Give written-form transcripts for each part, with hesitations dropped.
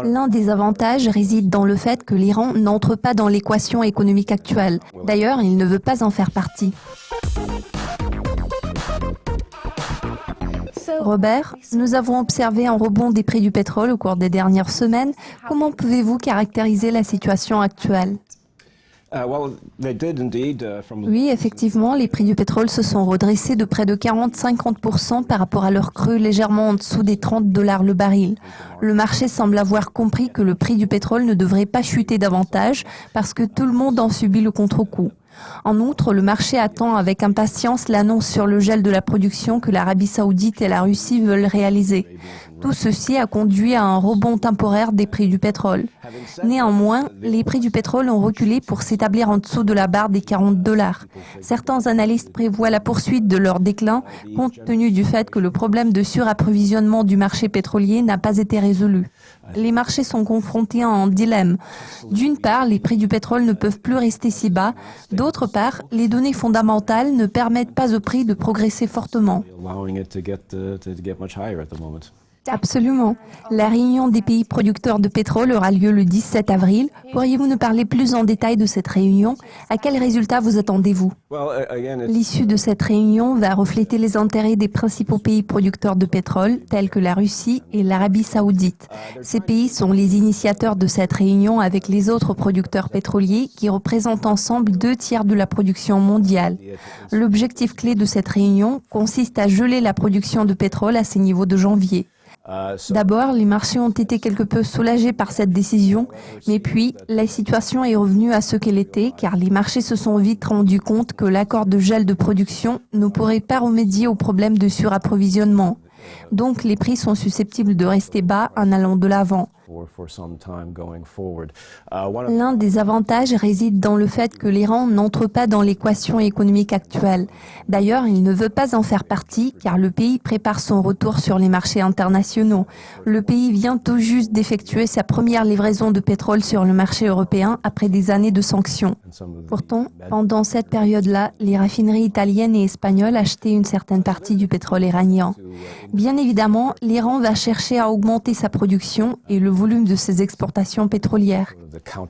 L'un des avantages réside dans le fait que l'Iran n'entre pas dans l'équation économique actuelle. D'ailleurs, il ne veut pas en faire partie. Robert, nous avons observé un rebond des prix du pétrole au cours des dernières semaines. Comment pouvez-vous caractériser la situation actuelle ? Oui, effectivement, les prix du pétrole se sont redressés de près de 40-50% par rapport à leur creux légèrement en dessous des $30 le baril. Le marché semble avoir compris que le prix du pétrole ne devrait pas chuter davantage parce que tout le monde en subit le contre-coup. En outre, le marché attend avec impatience l'annonce sur le gel de la production que l'Arabie Saoudite et la Russie veulent réaliser. Tout ceci a conduit à un rebond temporaire des prix du pétrole. Néanmoins, les prix du pétrole ont reculé pour s'établir en dessous de la barre des $40. Certains analystes prévoient la poursuite de leur déclin compte tenu du fait que le problème de surapprovisionnement du marché pétrolier n'a pas été résolu. Les marchés sont confrontés à un dilemme. D'une part, les prix du pétrole ne peuvent plus rester si bas. D'autre part, les données fondamentales ne permettent pas au prix de progresser fortement. Absolument. La réunion des pays producteurs de pétrole aura lieu le 17 avril. Pourriez-vous nous parler plus en détail de cette réunion ? À quels résultats vous attendez-vous ? L'issue de cette réunion va refléter les intérêts des principaux pays producteurs de pétrole, tels que la Russie et l'Arabie Saoudite. Ces pays sont les initiateurs de cette réunion avec les autres producteurs pétroliers qui représentent ensemble 2/3 de la production mondiale. L'objectif clé de cette réunion consiste à geler la production de pétrole à ces niveaux de janvier. D'abord, les marchés ont été quelque peu soulagés par cette décision, mais puis la situation est revenue à ce qu'elle était car les marchés se sont vite rendus compte que l'accord de gel de production ne pourrait pas remédier au problème de surapprovisionnement. Donc les prix sont susceptibles de rester bas en allant de l'avant. L'un des avantages réside dans le fait que l'Iran n'entre pas dans l'équation économique actuelle. D'ailleurs, il ne veut pas en faire partie car le pays prépare son retour sur les marchés internationaux. Le pays vient tout juste d'effectuer sa première livraison de pétrole sur le marché européen après des années de sanctions. Pourtant, pendant cette période-là, les raffineries italiennes et espagnoles achetaient une certaine partie du pétrole iranien. Bien évidemment, l'Iran va chercher à augmenter sa production et le volume de ses exportations pétrolières.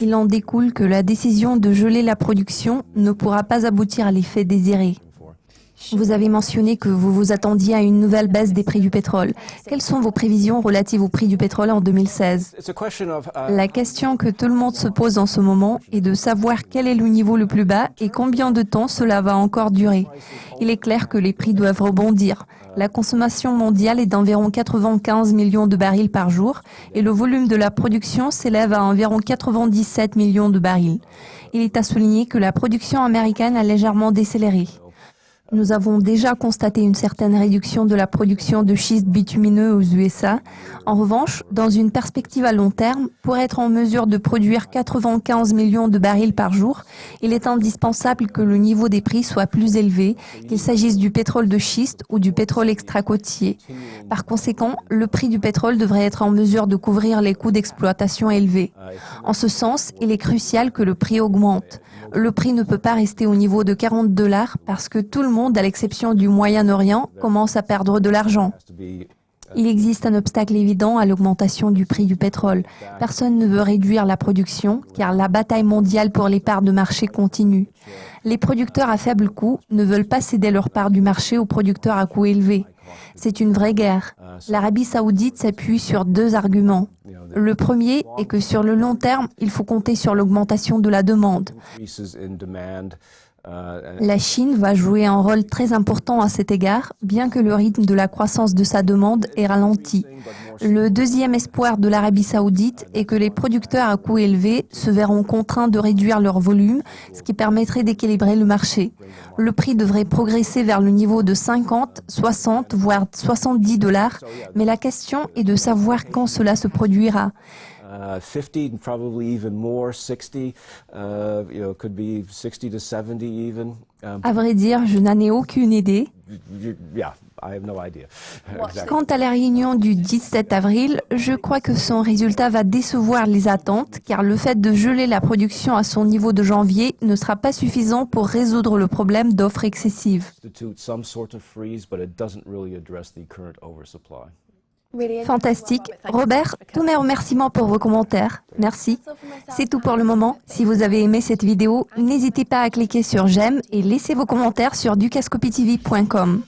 Il en découle que la décision de geler la production ne pourra pas aboutir à l'effet désiré. Vous avez mentionné que vous vous attendiez à une nouvelle baisse des prix du pétrole. Quelles sont vos prévisions relatives au prix du pétrole en 2016 ? La question que tout le monde se pose en ce moment est de savoir quel est le niveau le plus bas et combien de temps cela va encore durer. Il est clair que les prix doivent rebondir. La consommation mondiale est d'environ 95 millions de barils par jour et le volume de la production s'élève à environ 97 millions de barils. Il est à souligner que la production américaine a légèrement décéléré. Nous avons déjà constaté une certaine réduction de la production de schiste bitumineux aux USA. En revanche, dans une perspective à long terme, pour être en mesure de produire 95 millions de barils par jour, il est indispensable que le niveau des prix soit plus élevé, qu'il s'agisse du pétrole de schiste ou du pétrole extra-côtier. Par conséquent, le prix du pétrole devrait être en mesure de couvrir les coûts d'exploitation élevés. En ce sens, il est crucial que le prix augmente. Le prix ne peut pas rester au niveau de $40 parce que tout le monde, à l'exception du Moyen-Orient, commence à perdre de l'argent. Il existe un obstacle évident à l'augmentation du prix du pétrole. Personne ne veut réduire la production car la bataille mondiale pour les parts de marché continue. Les producteurs à faible coût ne veulent pas céder leur part du marché aux producteurs à coût élevé. C'est une vraie guerre. L'Arabie Saoudite s'appuie sur 2 arguments. Le premier est que sur le long terme, il faut compter sur l'augmentation de la demande. La Chine va jouer un rôle très important à cet égard, bien que le rythme de la croissance de sa demande ait ralenti. Le deuxième espoir de l'Arabie Saoudite est que les producteurs à coût élevé se verront contraints de réduire leur volume, ce qui permettrait d'équilibrer le marché. Le prix devrait progresser vers le niveau de 50, 60, voire $70, mais la question est de savoir quand cela se produira. 50 probably even more, 60, could be 60 to 70 even. À vrai dire, je n'en ai aucune idée. Yeah, I have no idea. Exactly. Quant à la réunion du 17 avril, je crois que son résultat va décevoir les attentes, car le fait de geler la production à son niveau de janvier ne sera pas suffisant pour résoudre le problème d'offres excessives. Some sort of freeze, but it doesn't really address the current oversupply. Fantastique. Robert, tous mes remerciements pour vos commentaires. Merci. C'est tout pour le moment. Si vous avez aimé cette vidéo, n'hésitez pas à cliquer sur j'aime et laissez vos commentaires sur ducascopitv.com.